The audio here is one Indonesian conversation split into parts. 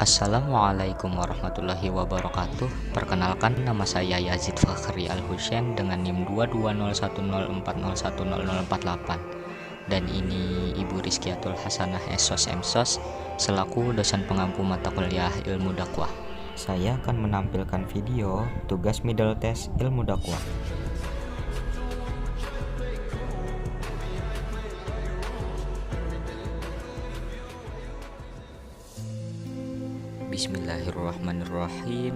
Assalamualaikum warahmatullahi wabarakatuh. Perkenalkan, nama saya Yazid Fakhri Al-Husain dengan NIM 2201040100048. Dan ini Ibu Rizkiatul Hasanah Esos Emsos selaku dosen pengampu mata kuliah Ilmu Dakwah. Saya akan menampilkan video tugas middle test Ilmu Dakwah. Bismillahirrahmanirrahim.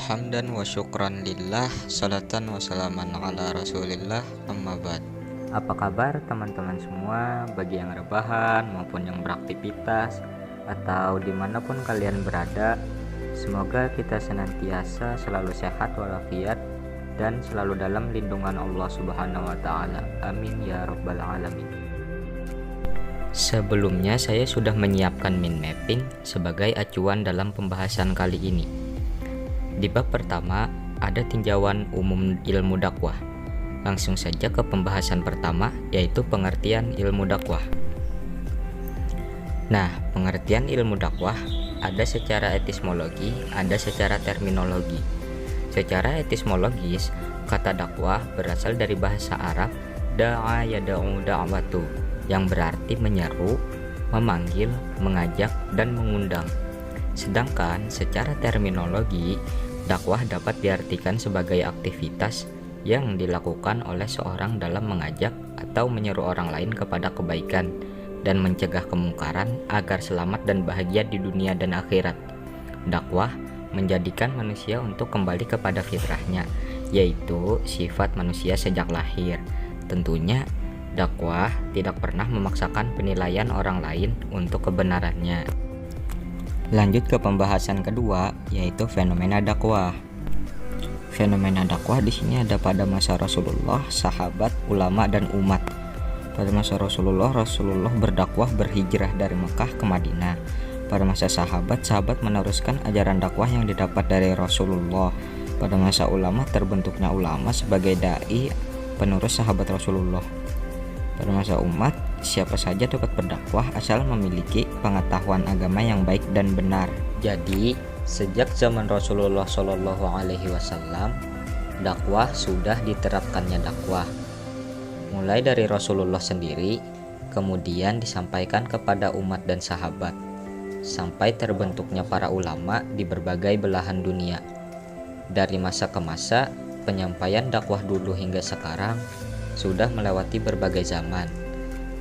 Hamdan wa syukran lillah, salatan wa salaman ala rasulillah, amma ba'd. Apa kabar teman-teman semua, bagi yang rebahan maupun yang beraktivitas atau dimanapun kalian berada? Semoga kita senantiasa selalu sehat walafiat dan selalu dalam lindungan Allah Subhanahu wa Ta'ala. Amin ya rabbal alamin. Sebelumnya saya sudah menyiapkan mind mapping sebagai acuan dalam pembahasan kali ini. Di bab pertama ada tinjauan umum ilmu dakwah. Langsung saja ke pembahasan pertama, yaitu pengertian ilmu dakwah. Nah, pengertian ilmu dakwah ada secara etimologi, ada secara terminologi. Secara etimologis, kata dakwah berasal dari bahasa Arab da'a yada'u da'watu, yang berarti menyeru, memanggil, mengajak, dan mengundang. Sedangkan secara terminologi, dakwah dapat diartikan sebagai aktivitas yang dilakukan oleh seorang dalam mengajak atau menyeru orang lain kepada kebaikan dan mencegah kemungkaran agar selamat dan bahagia di dunia dan akhirat. Dakwah menjadikan manusia untuk kembali kepada fitrahnya, yaitu sifat manusia sejak lahir. Tentunya dakwah tidak pernah memaksakan penilaian orang lain untuk kebenarannya. Lanjut ke pembahasan kedua, yaitu fenomena dakwah. Fenomena dakwah di sini ada pada masa Rasulullah, sahabat, ulama, dan umat. Pada masa Rasulullah berdakwah berhijrah dari Mekah ke Madinah. Pada masa sahabat meneruskan ajaran dakwah yang didapat dari Rasulullah. Pada masa ulama terbentuknya ulama sebagai dai penerus sahabat Rasulullah. Pada masa umat, siapa saja dapat berdakwah asal memiliki pengetahuan agama yang baik dan benar. Jadi, sejak zaman Rasulullah Shallallahu Alaihi Wasallam, dakwah sudah diterapkannya dakwah. Mulai dari Rasulullah sendiri, kemudian disampaikan kepada umat dan sahabat, sampai terbentuknya para ulama di berbagai belahan dunia. Dari masa ke masa, penyampaian dakwah dulu hingga sekarang sudah melewati berbagai zaman,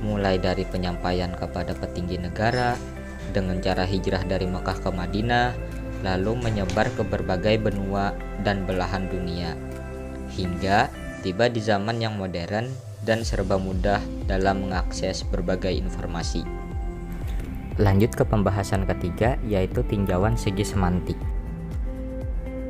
mulai dari penyampaian kepada petinggi negara dengan cara hijrah dari Mekah ke Madinah, lalu menyebar ke berbagai benua dan belahan dunia, hingga tiba di zaman yang modern dan serba mudah dalam mengakses berbagai informasi. Lanjut ke pembahasan ketiga, yaitu tinjauan segi semantik.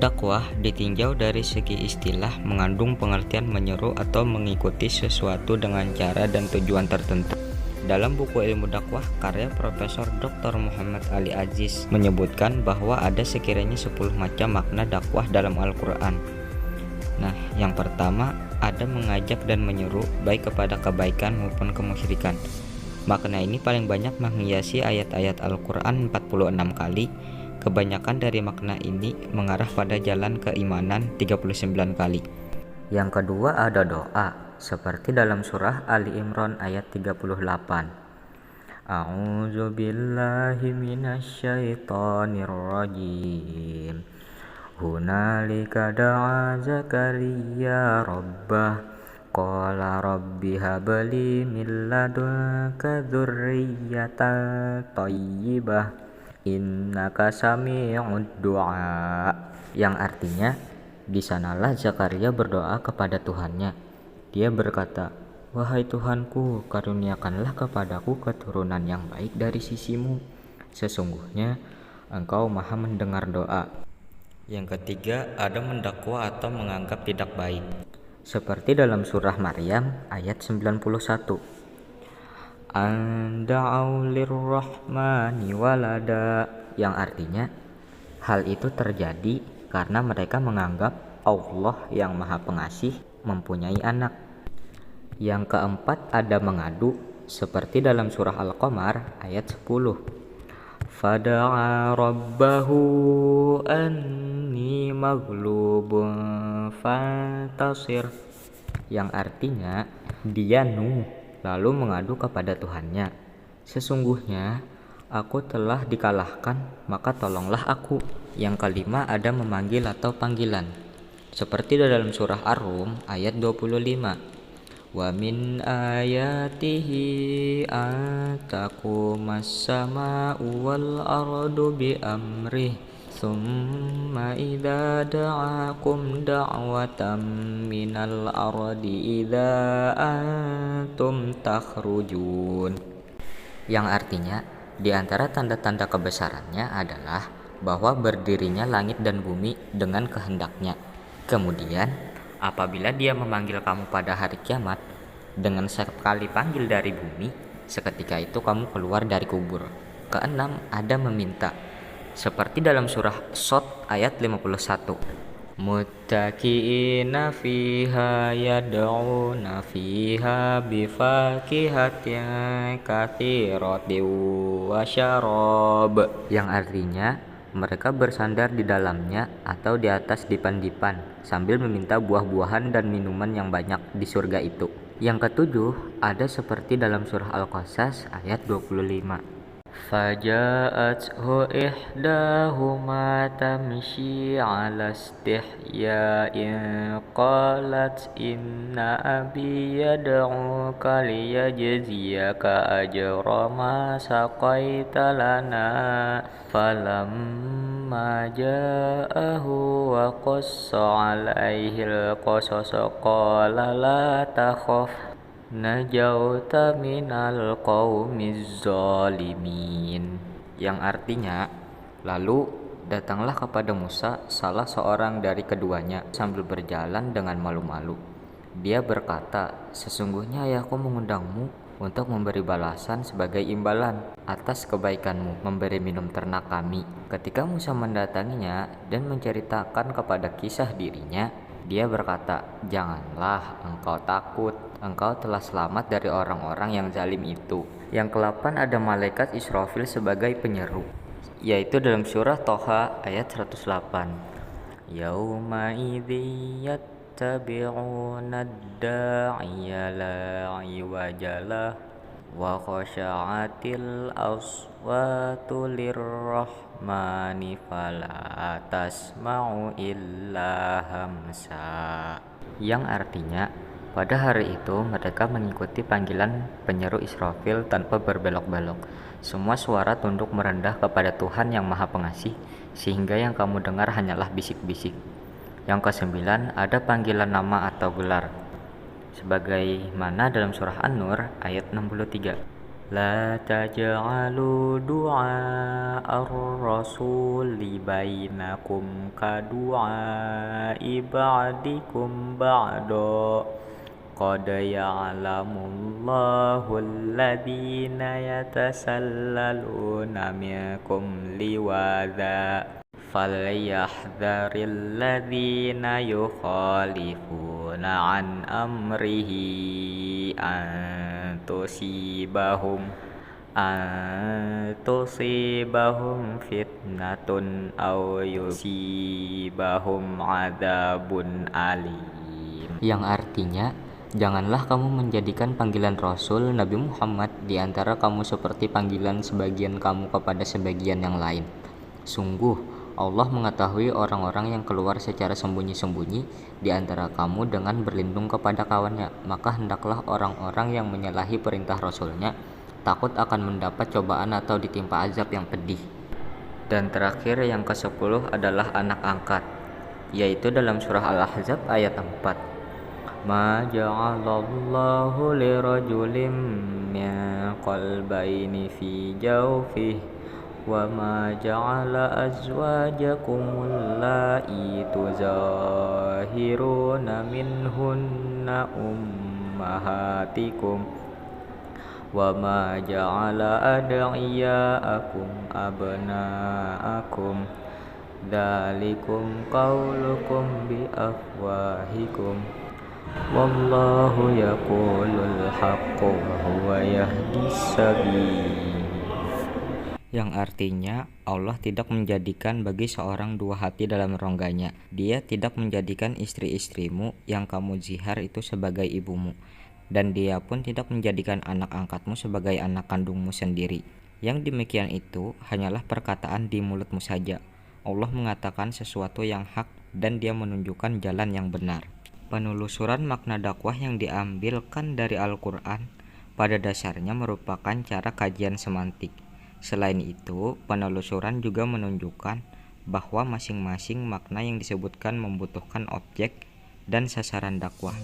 Dakwah ditinjau dari segi istilah mengandung pengertian menyeru atau mengikuti sesuatu dengan cara dan tujuan tertentu. Dalam buku Ilmu Dakwah karya Profesor Dr. Muhammad Ali Aziz menyebutkan bahwa ada sekiranya 10 macam makna dakwah dalam Al-Quran. Nah, yang pertama ada mengajak dan menyeru baik kepada kebaikan maupun kemusyrikan. Makna ini paling banyak menghiasi ayat-ayat Al-Quran 46 kali. Kebanyakan dari makna ini mengarah pada jalan keimanan 39 kali. Yang kedua ada doa, seperti dalam surah Ali Imran ayat 38. A'udzu billahi minasyaitonir rajim. Hunalika da'a Zakaria rabbah qala rabbi habli min ladunka dzurriyyatan thayyibah innaka sami'ud du'a, yang artinya di sanalah Zakaria berdoa kepada Tuhannya. Dia berkata, "Wahai Tuhanku, karuniakanlah kepadaku keturunan yang baik dari sisimu. Sesungguhnya Engkau Maha mendengar doa." Yang ketiga ada mendakwa atau menganggap tidak baik, seperti dalam surah Maryam ayat 91. Anda'au lirrahmani walada, yang artinya hal itu terjadi karena mereka menganggap Allah yang Maha Pengasih mempunyai anak. Yang keempat ada mengadu, seperti dalam surah Al-Qamar ayat 10. Fada'a rabbahu anni maghlubun fantasir, yang artinya dia Nuh lalu mengadu kepada Tuhannya, sesungguhnya aku telah dikalahkan, maka tolonglah aku. Yang kelima ada memanggil atau panggilan, seperti dalam surah Ar-Rum ayat 25. Wa min ayatihi an taqumas sama'u wal ardu bi amrih thumma idza da'akum da'watan minal ardi idza antum takhrujun, yang artinya di antara tanda-tanda kebesarannya adalah bahwa berdirinya langit dan bumi dengan kehendaknya. Kemudian apabila dia memanggil kamu pada hari kiamat dengan sekali panggil dari bumi, seketika itu kamu keluar dari kubur. Keenam ada meminta, seperti dalam surah Shad ayat 51. Muttaqiina fiha yad'una fiha bifakihatin katsiratin wa syarab, yang artinya mereka bersandar di dalamnya atau di atas dipan-dipan sambil meminta buah-buahan dan minuman yang banyak di surga itu. Yang ketujuh ada seperti dalam surah Al-Qasas ayat 25. Faja'athu ihdahuma tamshi 'ala istihya'in qalat inna abi yad'uka liyajziyaka ajra ma saqaita lana falamma ja'ahu wa qassa 'alaihi al-qasas qala la takhaf najauta minal qaumiz zalimin, yang artinya lalu datanglah kepada Musa salah seorang dari keduanya sambil berjalan dengan malu-malu. Dia berkata, sesungguhnya ayahku mengundangmu untuk memberi balasan sebagai imbalan atas kebaikanmu memberi minum ternak kami. Ketika Musa mendatanginya dan menceritakan kepada kisah dirinya, dia berkata, janganlah engkau takut, engkau telah selamat dari orang-orang yang zalim itu. Yang ke-8 ada malaikat Israfil sebagai penyeru, yaitu dalam surah Toha ayat 108. Yauma idzi yattabi'una ad-da'iya la iwajalah wa khasha'atil aswatu lirrahmani fala tasma'u illa hamsa, yang artinya pada hari itu mereka mengikuti panggilan penyeru Israfil tanpa berbelok-belok. Semua suara tunduk merendah kepada Tuhan yang Maha Pengasih, sehingga yang kamu dengar hanyalah bisik-bisik. Yang ke-9 ada panggilan nama atau gelar, sebagaimana dalam surah An-Nur ayat 63. La taj'alu du'a ar-rasuli bainakum ka du'a ibadikum ba'da qad ya'lamullahu alladhina yatasallaluna minkum liwadha falyahdharil ladzina yukhalifuna an amrihi an tusibahum fitnatun aw yusibahum adzabun alim, yang artinya janganlah kamu menjadikan panggilan Rasul Nabi Muhammad di antara kamu seperti panggilan sebagian kamu kepada sebagian yang lain. Sungguh Allah mengetahui orang-orang yang keluar secara sembunyi-sembunyi di antara kamu dengan berlindung kepada kawannya, maka hendaklah orang-orang yang menyalahi perintah Rasulnya takut akan mendapat cobaan atau ditimpa azab yang pedih. Dan terakhir yang ke-10 adalah anak angkat, yaitu dalam surah Al-Ahzab ayat 4. Ma ja'alallahu lirajulin min qalbayni fi jawfihi wa ma ja'ala azwajakumul la'i tuzahiruna minhunna ummahatikum wa ma ja'ala ad'iyaakum abna'akum dzalikum qaulukum bi afwahikum wallahu yaqulul haqqo wa huwa yahdis sabil. yang artinya Allah tidak menjadikan bagi seorang dua hati dalam rongganya. Dia tidak menjadikan istri-istrimu yang kamu zihar itu sebagai ibumu, dan dia pun tidak menjadikan anak angkatmu sebagai anak kandungmu sendiri. Yang demikian itu hanyalah perkataan di mulutmu saja. Allah mengatakan sesuatu yang hak dan dia menunjukkan jalan yang benar. Penelusuran makna dakwah yang diambilkan dari Al-Quran pada dasarnya merupakan cara kajian semantik. Selain itu, penelusuran juga menunjukkan bahwa masing-masing makna yang disebutkan membutuhkan objek dan sasaran dakwah.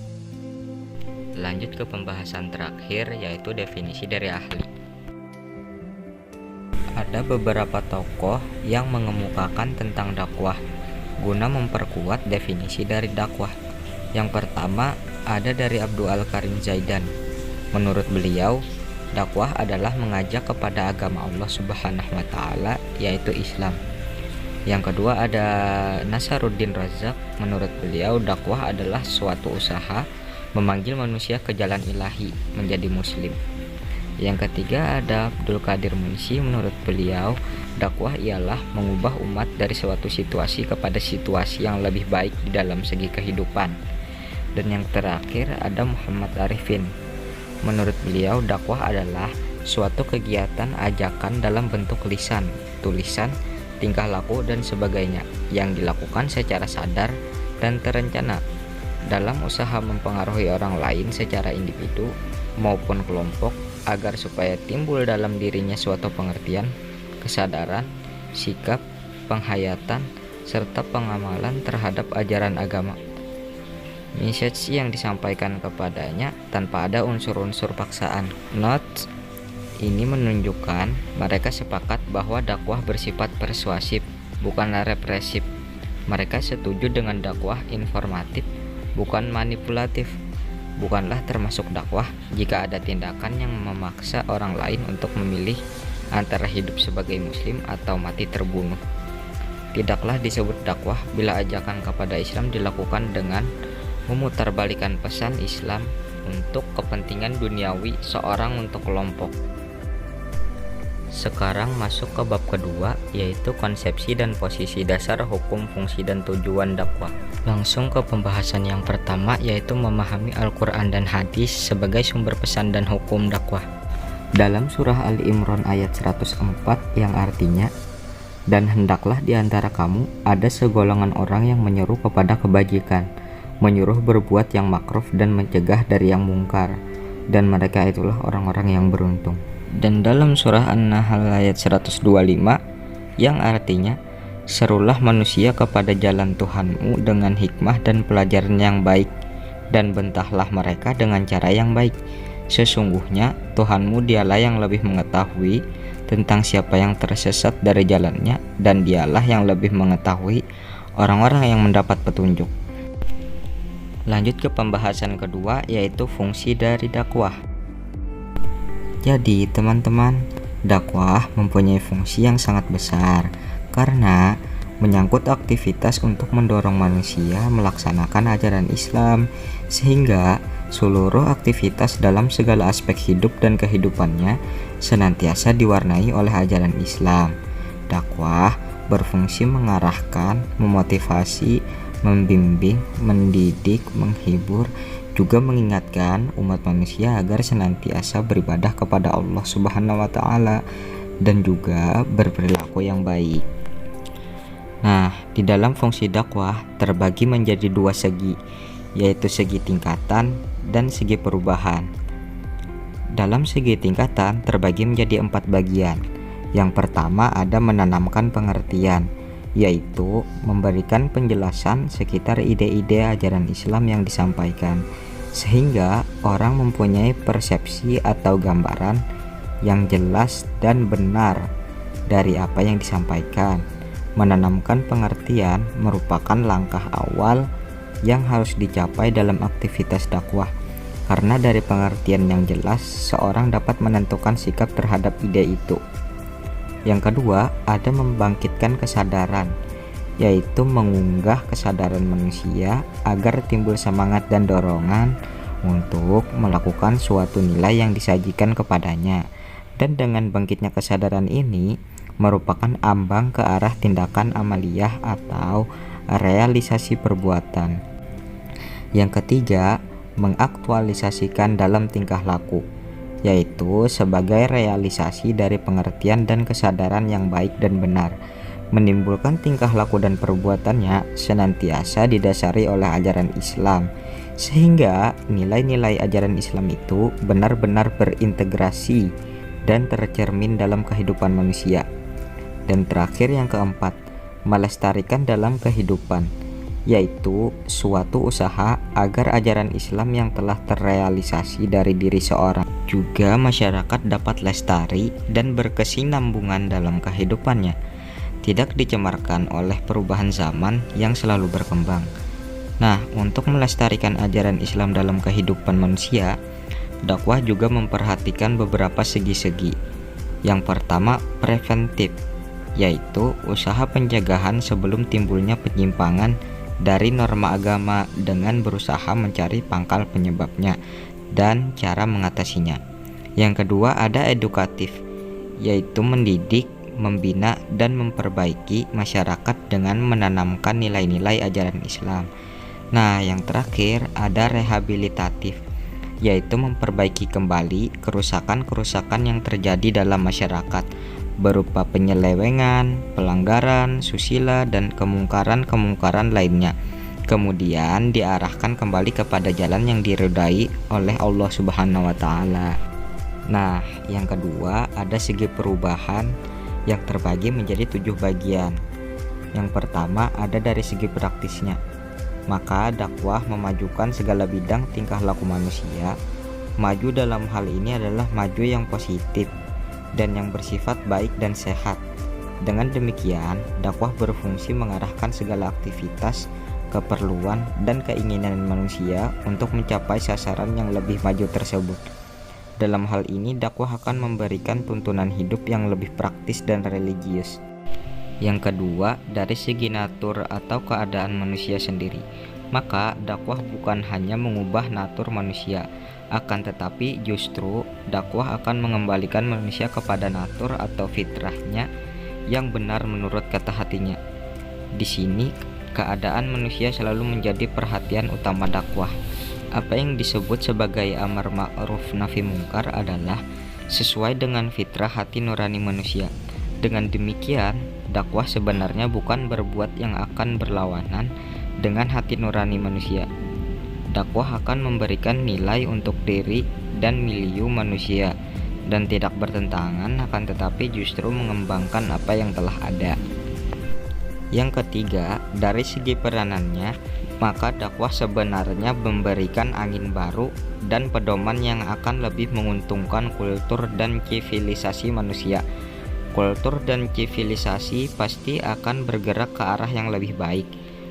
Lanjut ke pembahasan terakhir, yaitu definisi dari ahli. Ada beberapa tokoh yang mengemukakan tentang dakwah guna memperkuat definisi dari dakwah. Yang pertama ada dari Abdul Al-Karim Zaidan. Menurut beliau, dakwah adalah mengajak kepada agama Allah Subhanahu wa Ta'ala, yaitu Islam. Yang kedua ada Nasaruddin Razak. Menurut beliau, dakwah adalah suatu usaha memanggil manusia ke jalan ilahi menjadi muslim. Yang ketiga ada Abdul Qadir Munsi. Menurut beliau, dakwah ialah mengubah umat dari suatu situasi kepada situasi yang lebih baik di dalam segi kehidupan. Dan yang terakhir ada Muhammad Arifin. Menurut beliau, dakwah adalah suatu kegiatan ajakan dalam bentuk lisan, tulisan, tingkah laku, dan sebagainya yang dilakukan secara sadar dan terencana dalam usaha mempengaruhi orang lain secara individu maupun kelompok agar supaya timbul dalam dirinya suatu pengertian, kesadaran, sikap, penghayatan, serta pengamalan terhadap ajaran agama. Message yang disampaikan kepadanya tanpa ada unsur-unsur paksaan. Notes ini menunjukkan mereka sepakat bahwa dakwah bersifat persuasif, bukanlah represif. Mereka setuju dengan dakwah informatif, bukan manipulatif. Bukanlah termasuk dakwah jika ada tindakan yang memaksa orang lain untuk memilih antara hidup sebagai muslim atau mati terbunuh. Tidaklah disebut dakwah bila ajakan kepada Islam dilakukan dengan memutarbalikan pesan Islam untuk kepentingan duniawi seorang untuk kelompok. Sekarang masuk ke bab kedua, yaitu konsepsi dan posisi dasar hukum, fungsi, dan tujuan dakwah. Langsung ke pembahasan yang pertama, yaitu memahami Al-Quran dan hadis sebagai sumber pesan dan hukum dakwah. Dalam surah Ali Imran ayat 104 yang artinya, dan hendaklah di antara kamu ada segolongan orang yang menyeru kepada kebajikan, menyuruh berbuat yang makruf dan mencegah dari yang mungkar, dan mereka itulah orang-orang yang beruntung. Dan dalam surah An-Nahl ayat 125 yang artinya, serulah manusia kepada jalan Tuhanmu dengan hikmah dan pelajaran yang baik, dan bentahlah mereka dengan cara yang baik. Sesungguhnya Tuhanmu dialah yang lebih mengetahui tentang siapa yang tersesat dari jalannya, dan dialah yang lebih mengetahui orang-orang yang mendapat petunjuk. Lanjut ke pembahasan kedua, yaitu fungsi dari dakwah. Jadi teman-teman, dakwah mempunyai fungsi yang sangat besar karena menyangkut aktivitas untuk mendorong manusia melaksanakan ajaran Islam, sehingga seluruh aktivitas dalam segala aspek hidup dan kehidupannya senantiasa diwarnai oleh ajaran Islam. Dakwah berfungsi mengarahkan, memotivasi, membimbing, mendidik, menghibur, juga mengingatkan umat manusia agar senantiasa beribadah kepada Allah Subhanahu wa Ta'ala dan juga berperilaku yang baik. Nah, di dalam fungsi dakwah terbagi menjadi dua segi, yaitu segi tingkatan dan segi perubahan. Dalam segi tingkatan terbagi menjadi 4 bagian. Yang pertama ada menanamkan pengertian, yaitu memberikan penjelasan sekitar ide-ide ajaran Islam yang disampaikan, sehingga orang mempunyai persepsi atau gambaran yang jelas dan benar dari apa yang disampaikan. Menanamkan pengertian merupakan langkah awal yang harus dicapai dalam aktivitas dakwah, karena dari pengertian yang jelas seorang dapat menentukan sikap terhadap ide itu. Yang kedua, ada membangkitkan kesadaran, yaitu mengunggah kesadaran manusia agar timbul semangat dan dorongan untuk melakukan suatu nilai yang disajikan kepadanya. Dan dengan bangkitnya kesadaran ini, merupakan ambang ke arah tindakan amaliyah atau realisasi perbuatan. Yang ketiga, mengaktualisasikan dalam tingkah laku, yaitu sebagai realisasi dari pengertian dan kesadaran yang baik dan benar, menimbulkan tingkah laku dan perbuatannya senantiasa didasari oleh ajaran Islam, sehingga nilai-nilai ajaran Islam itu benar-benar berintegrasi dan tercermin dalam kehidupan manusia. Dan terakhir yang keempat, melestarikan dalam kehidupan, yaitu suatu usaha agar ajaran Islam yang telah terrealisasi dari diri seorang juga masyarakat dapat lestari dan berkesinambungan dalam kehidupannya, tidak dicemarkan oleh perubahan zaman yang selalu berkembang. Nah, untuk melestarikan ajaran Islam dalam kehidupan manusia, dakwah juga memperhatikan beberapa segi-segi. Yang pertama, preventif, yaitu usaha pencegahan sebelum timbulnya penyimpangan dari norma agama dengan berusaha mencari pangkal penyebabnya dan cara mengatasinya. Yang kedua, ada edukatif, yaitu mendidik, membina, dan memperbaiki masyarakat dengan menanamkan nilai-nilai ajaran Islam. Nah, yang terakhir ada rehabilitatif, yaitu memperbaiki kembali kerusakan-kerusakan yang terjadi dalam masyarakat berupa penyelewengan, pelanggaran, susila, dan kemungkaran-kemungkaran lainnya. Kemudian diarahkan kembali kepada jalan yang diridai oleh Allah Subhanahu wa Ta'ala. Nah, yang kedua ada segi perubahan yang terbagi menjadi 7 bagian. Yang pertama ada dari segi praktisnya. Maka dakwah memajukan segala bidang tingkah laku manusia. Maju dalam hal ini adalah maju yang positif dan yang bersifat baik dan sehat. Dengan demikian, dakwah berfungsi mengarahkan segala aktivitas, keperluan, dan keinginan manusia untuk mencapai sasaran yang lebih maju tersebut. Dalam hal ini, dakwah akan memberikan tuntunan hidup yang lebih praktis dan religius. Yang kedua, dari segi natur atau keadaan manusia sendiri. Maka dakwah bukan hanya mengubah natur manusia, akan tetapi justru dakwah akan mengembalikan manusia kepada natur atau fitrahnya yang benar menurut kata hatinya. Di sini keadaan manusia selalu menjadi perhatian utama dakwah. Apa yang disebut sebagai amar ma'ruf nahi mungkar adalah sesuai dengan fitrah hati nurani manusia. Dengan demikian, dakwah sebenarnya bukan berbuat yang akan berlawanan dengan hati nurani manusia. Dakwah akan memberikan nilai untuk diri dan milieu manusia dan tidak bertentangan, akan tetapi justru mengembangkan apa yang telah ada. Yang ketiga, dari segi peranannya, maka dakwah sebenarnya memberikan angin baru dan pedoman yang akan lebih menguntungkan kultur dan civilisasi manusia. Kultur dan civilisasi pasti akan bergerak ke arah yang lebih baik.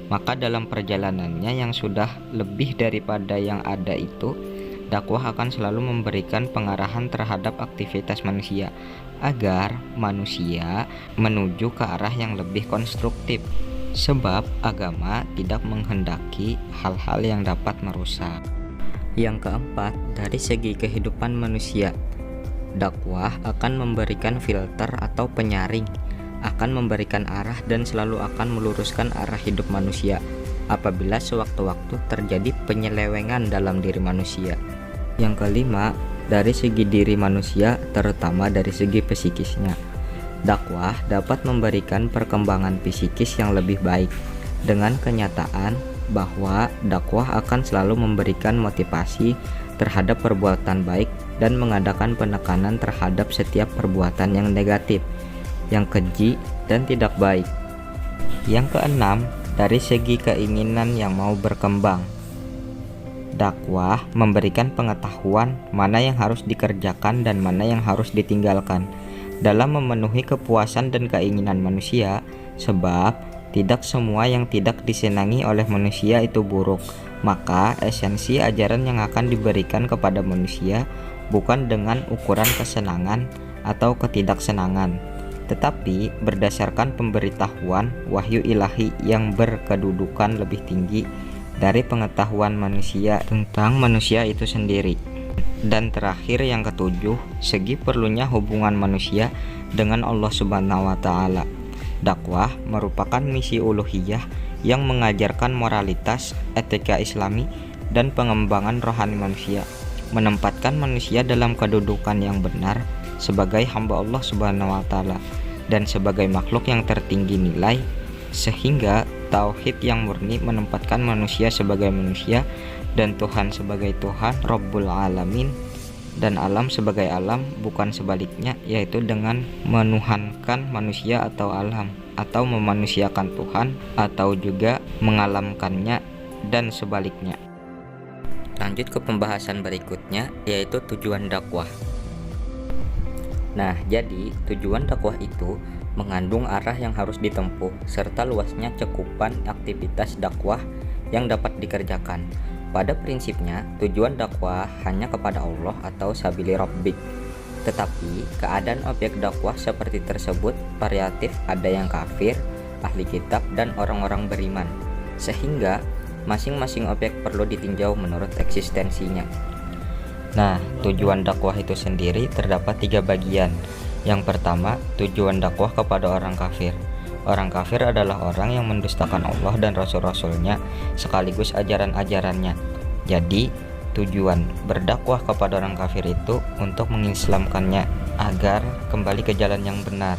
Maka dalam perjalanannya yang sudah lebih daripada yang ada itu, dakwah akan selalu memberikan pengarahan terhadap aktivitas manusia agar manusia menuju ke arah yang lebih konstruktif. Sebab agama tidak menghendaki hal-hal yang dapat merusak. Yang keempat, dari segi kehidupan manusia, dakwah akan memberikan filter atau penyaring, akan memberikan arah dan selalu akan meluruskan arah hidup manusia apabila sewaktu-waktu terjadi penyelewengan dalam diri manusia. Yang kelima, dari segi diri manusia, terutama dari segi psikisnya, dakwah dapat memberikan perkembangan psikis yang lebih baik dengan kenyataan bahwa dakwah akan selalu memberikan motivasi terhadap perbuatan baik dan mengadakan penekanan terhadap setiap perbuatan yang negatif, yang keji dan tidak baik. Yang keenam, dari segi keinginan yang mau berkembang, dakwah memberikan pengetahuan mana yang harus dikerjakan dan mana yang harus ditinggalkan dalam memenuhi kepuasan dan keinginan manusia, sebab tidak semua yang tidak disenangi oleh manusia itu buruk. Maka esensi ajaran yang akan diberikan kepada manusia bukan dengan ukuran kesenangan atau ketidaksenangan, tetapi berdasarkan pemberitahuan wahyu ilahi yang berkedudukan lebih tinggi dari pengetahuan manusia tentang manusia itu sendiri. Dan terakhir yang ketujuh, segi perlunya hubungan manusia dengan Allah Subhanahu wa taala. Dakwah merupakan misi uluhiyah yang mengajarkan moralitas, etika Islami, dan pengembangan rohani manusia, menempatkan manusia dalam kedudukan yang benar sebagai hamba Allah Subhanahu wa taala dan sebagai makhluk yang tertinggi nilai, sehingga tauhid yang murni menempatkan manusia sebagai manusia dan Tuhan sebagai Tuhan Rabbul Alamin dan alam sebagai alam, bukan sebaliknya, yaitu dengan menuhankan manusia atau alam, atau memanusiakan Tuhan atau juga mengalamkannya dan sebaliknya. Lanjut ke pembahasan berikutnya, yaitu tujuan dakwah. Nah, jadi tujuan dakwah itu mengandung arah yang harus ditempuh serta luasnya cakupan aktivitas dakwah yang dapat dikerjakan. Pada prinsipnya, tujuan dakwah hanya kepada Allah atau sabili rabbik. Tetapi, keadaan objek dakwah seperti tersebut variatif, ada yang kafir, ahli kitab, dan orang-orang beriman. Sehingga, masing-masing objek perlu ditinjau menurut eksistensinya. Nah, tujuan dakwah itu sendiri terdapat 3 bagian. Yang pertama, tujuan dakwah kepada orang kafir. Orang kafir adalah orang yang mendustakan Allah dan Rasul-Rasulnya sekaligus ajaran-ajarannya. Jadi, tujuan berdakwah kepada orang kafir itu untuk mengislamkannya agar kembali ke jalan yang benar.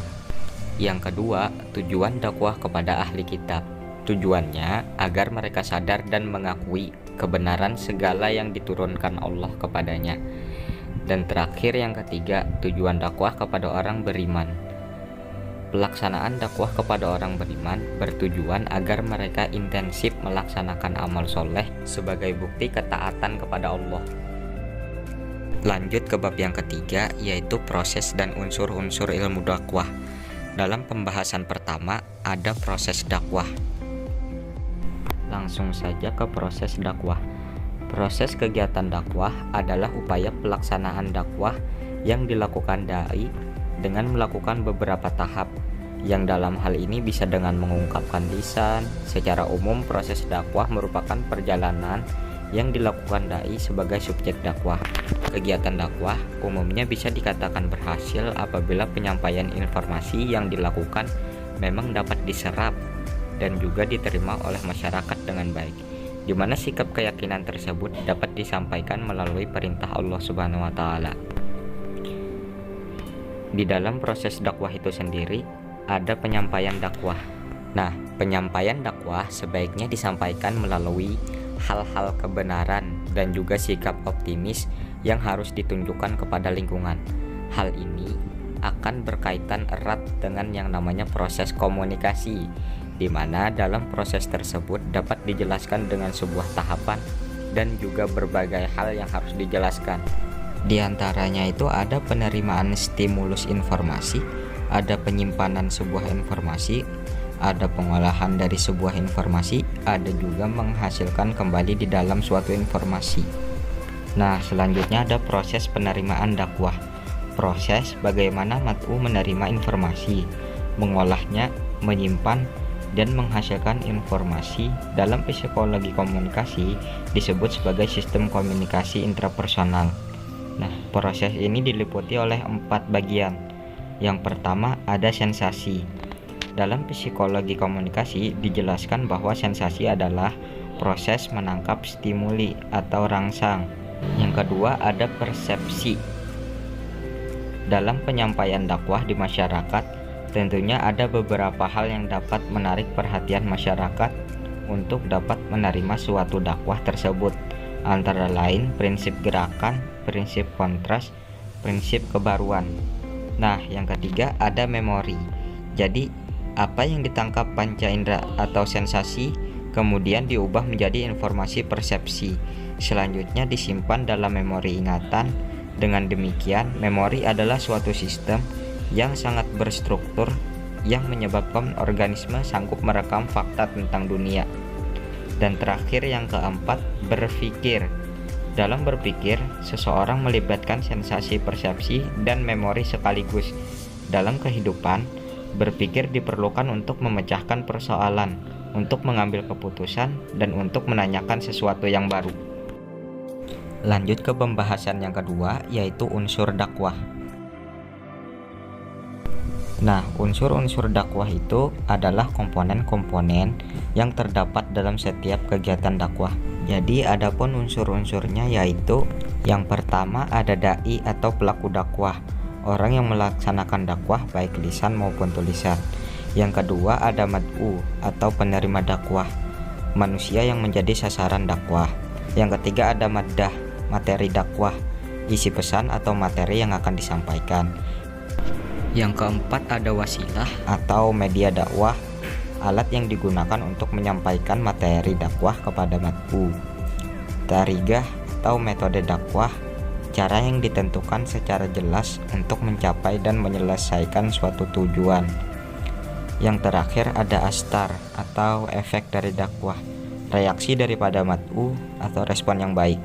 Yang kedua, tujuan dakwah kepada ahli kitab. Tujuannya agar mereka sadar dan mengakui kebenaran segala yang diturunkan Allah kepadanya. Dan terakhir yang ketiga, tujuan dakwah kepada orang beriman. Pelaksanaan dakwah kepada orang beriman bertujuan agar mereka intensif melaksanakan amal soleh sebagai bukti ketaatan kepada Allah. Lanjut ke bab yang ketiga, yaitu proses dan unsur-unsur ilmu dakwah. Dalam pembahasan pertama ada proses dakwah. Langsung saja ke proses dakwah. Proses kegiatan dakwah adalah upaya pelaksanaan dakwah yang dilakukan dai dengan melakukan beberapa tahap, yang dalam hal ini bisa dengan mengungkapkan lisan. Secara umum, proses dakwah merupakan perjalanan yang dilakukan dai sebagai subjek dakwah. Kegiatan dakwah umumnya bisa dikatakan berhasil apabila penyampaian informasi yang dilakukan memang dapat diserap dan juga diterima oleh masyarakat dengan baik, di mana sikap keyakinan tersebut dapat disampaikan melalui perintah Allah Subhanahu wa taala. Di dalam proses dakwah itu sendiri ada penyampaian dakwah. Nah, penyampaian dakwah sebaiknya disampaikan melalui hal-hal kebenaran dan juga sikap optimis yang harus ditunjukkan kepada lingkungan. Hal ini akan berkaitan erat dengan yang namanya proses komunikasi, di mana dalam proses tersebut dapat dijelaskan dengan sebuah tahapan dan juga berbagai hal yang harus dijelaskan. Di antaranya itu ada penerimaan stimulus informasi, ada penyimpanan sebuah informasi, ada pengolahan dari sebuah informasi, ada juga menghasilkan kembali di dalam suatu informasi. Nah, selanjutnya ada proses penerimaan dakwah. Proses bagaimana mat'u menerima informasi, mengolahnya, menyimpan, dan menghasilkan informasi dalam psikologi komunikasi disebut sebagai sistem komunikasi intrapersonal. Nah, proses ini diliputi oleh 4 bagian. Yang pertama ada sensasi. Dalam psikologi komunikasi dijelaskan bahwa sensasi adalah proses menangkap stimuli atau rangsang. Yang kedua ada persepsi. Dalam penyampaian dakwah di masyarakat, tentunya ada beberapa hal yang dapat menarik perhatian masyarakat untuk dapat menerima suatu dakwah tersebut. Antara lain prinsip gerakan, prinsip kontras, prinsip kebaruan. Nah, yang ketiga ada memori. Jadi, apa yang ditangkap panca indera atau sensasi kemudian diubah menjadi informasi persepsi. Selanjutnya disimpan dalam memori ingatan. Dengan demikian, memori adalah suatu sistem yang sangat berstruktur yang menyebabkan organisme sanggup merekam fakta tentang dunia. Dan terakhir yang keempat, berpikir. Dalam berpikir, seseorang melibatkan sensasi persepsi dan memori sekaligus. Dalam kehidupan, berpikir diperlukan untuk memecahkan persoalan, untuk mengambil keputusan, dan untuk menanyakan sesuatu yang baru. Lanjut ke pembahasan yang kedua, yaitu unsur dakwah. Nah, unsur-unsur dakwah itu adalah komponen-komponen yang terdapat dalam setiap kegiatan dakwah. Jadi, adapun unsur-unsurnya yaitu yang pertama ada dai atau pelaku dakwah, orang yang melaksanakan dakwah baik lisan maupun tulisan. Yang kedua ada mad'u atau penerima dakwah, manusia yang menjadi sasaran dakwah. Yang ketiga ada maddah, materi dakwah, isi pesan atau materi yang akan disampaikan. Yang keempat ada wasilah atau media dakwah, alat yang digunakan untuk menyampaikan materi dakwah kepada mad'u. Tarigah atau metode dakwah, cara yang ditentukan secara jelas untuk mencapai dan menyelesaikan suatu tujuan. Yang terakhir ada astar atau efek dari dakwah, reaksi daripada mad'u atau respon yang baik.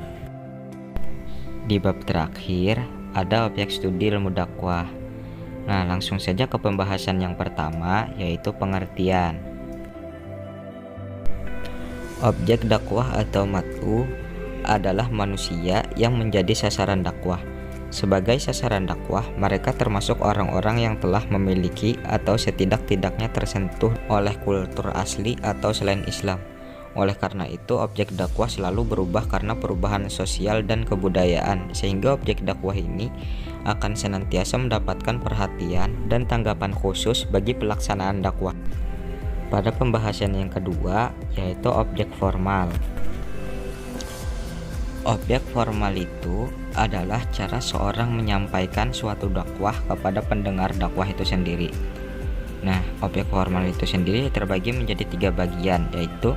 Di bab terakhir ada objek studi ilmu dakwah. Nah, langsung saja ke pembahasan yang pertama, yaitu pengertian. Objek dakwah atau mad'u adalah manusia yang menjadi sasaran dakwah. Sebagai sasaran dakwah, mereka termasuk orang-orang yang telah memiliki atau setidak-tidaknya tersentuh oleh kultur asli atau selain Islam. Oleh karena itu, objek dakwah selalu berubah karena perubahan sosial dan kebudayaan, sehingga objek dakwah ini akan senantiasa mendapatkan perhatian dan tanggapan khusus bagi pelaksanaan dakwah. Pada pembahasan yang kedua, yaitu objek formal. Objek formal itu adalah cara seorang menyampaikan suatu dakwah kepada pendengar dakwah itu sendiri. Nah, objek formal itu sendiri terbagi menjadi 3 bagian, yaitu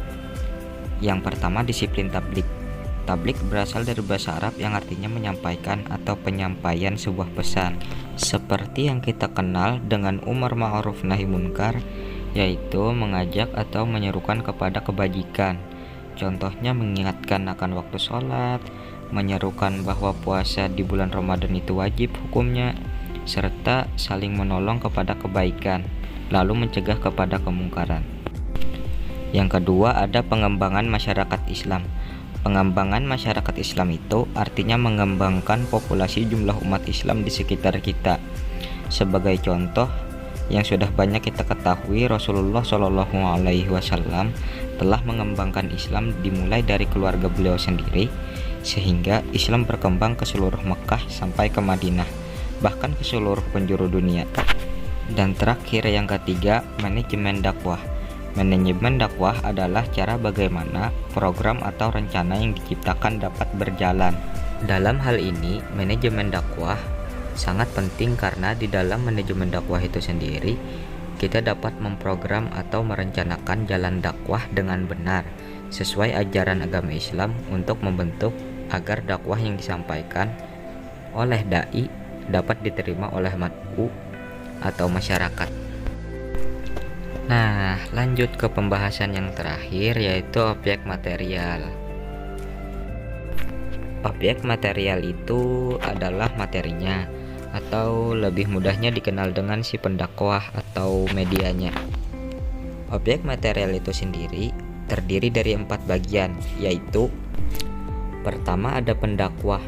yang pertama disiplin tablik. Tablik berasal dari bahasa Arab yang artinya menyampaikan atau penyampaian sebuah pesan, seperti yang kita kenal dengan umar ma'ruf nahi munkar, yaitu mengajak atau menyerukan kepada kebajikan. Contohnya mengingatkan akan waktu sholat, menyerukan bahwa puasa di bulan Ramadan itu wajib hukumnya, serta saling menolong kepada kebaikan, lalu mencegah kepada kemungkaran. Yang kedua ada pengembangan masyarakat Islam. Pengembangan masyarakat Islam itu artinya mengembangkan populasi jumlah umat Islam di sekitar kita. Sebagai contoh yang sudah banyak kita ketahui, Rasulullah SAW telah mengembangkan Islam dimulai dari keluarga beliau sendiri, sehingga Islam berkembang ke seluruh Mekah sampai ke Madinah, bahkan ke seluruh penjuru dunia. Dan terakhir yang ketiga, manajemen dakwah. Manajemen dakwah adalah cara bagaimana program atau rencana yang diciptakan dapat berjalan. Dalam hal ini, manajemen dakwah sangat penting karena di dalam manajemen dakwah itu sendiri, kita dapat memprogram atau merencanakan jalan dakwah dengan benar sesuai ajaran agama Islam untuk membentuk agar dakwah yang disampaikan oleh dai dapat diterima oleh mad'u atau masyarakat. Nah, lanjut ke pembahasan yang terakhir, yaitu objek material. Objek material itu adalah materinya, atau lebih mudahnya dikenal dengan si pendakwah atau medianya. Objek material itu sendiri terdiri dari 4 bagian, yaitu pertama ada pendakwah.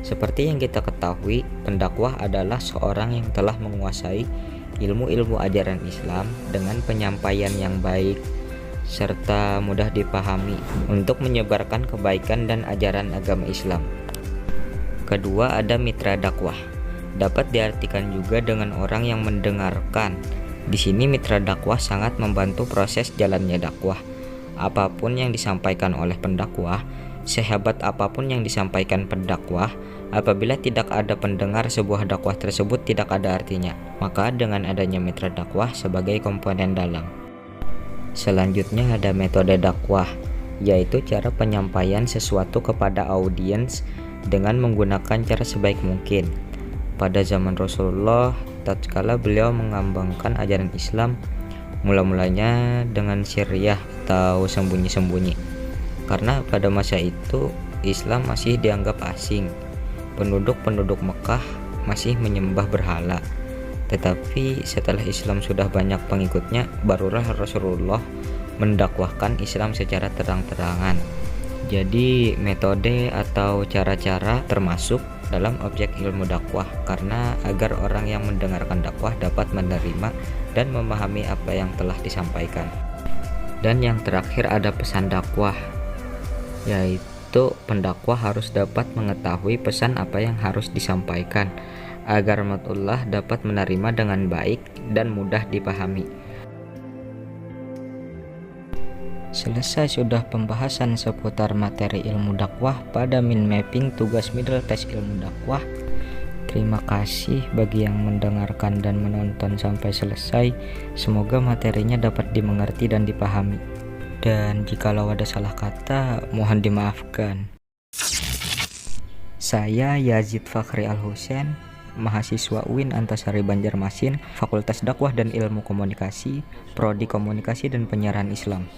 Seperti yang kita ketahui, pendakwah adalah seorang yang telah menguasai ilmu-ilmu ajaran Islam dengan penyampaian yang baik serta mudah dipahami untuk menyebarkan kebaikan dan ajaran agama Islam. Kedua ada mitra dakwah. Dapat diartikan juga dengan orang yang mendengarkan. Di sini mitra dakwah sangat membantu proses jalannya dakwah. Apapun yang disampaikan oleh pendakwah, sehebat apapun yang disampaikan pendakwah, apabila tidak ada pendengar, sebuah dakwah tersebut tidak ada artinya. Maka dengan adanya mitra dakwah sebagai komponen dalam. Selanjutnya ada metode dakwah, yaitu cara penyampaian sesuatu kepada audiens dengan menggunakan cara sebaik mungkin. Pada zaman Rasulullah, tatkala beliau mengembangkan ajaran Islam, mula-mulanya dengan sirriyah atau sembunyi-sembunyi. Karena pada masa itu Islam masih dianggap asing. Penduduk-penduduk Mekah masih menyembah berhala. Tetapi setelah Islam sudah banyak pengikutnya, barulah Rasulullah mendakwahkan Islam secara terang-terangan. Jadi metode atau cara-cara termasuk dalam objek ilmu dakwah, karena agar orang yang mendengarkan dakwah dapat menerima dan memahami apa yang telah disampaikan. Dan yang terakhir ada pesan dakwah, yaitu pendakwah harus dapat mengetahui pesan apa yang harus disampaikan agar umatullah dapat menerima dengan baik dan mudah dipahami. Selesai sudah pembahasan seputar materi ilmu dakwah pada min mapping tugas middle test ilmu dakwah. Terima kasih bagi yang mendengarkan dan menonton sampai selesai. Semoga materinya dapat dimengerti dan dipahami. Dan jikalau ada salah kata, mohon dimaafkan. Saya Yazid Fakhri Al-Husain, mahasiswa UIN Antasari Banjarmasin, Fakultas Dakwah dan Ilmu Komunikasi, Prodi Komunikasi dan Penyiaran Islam.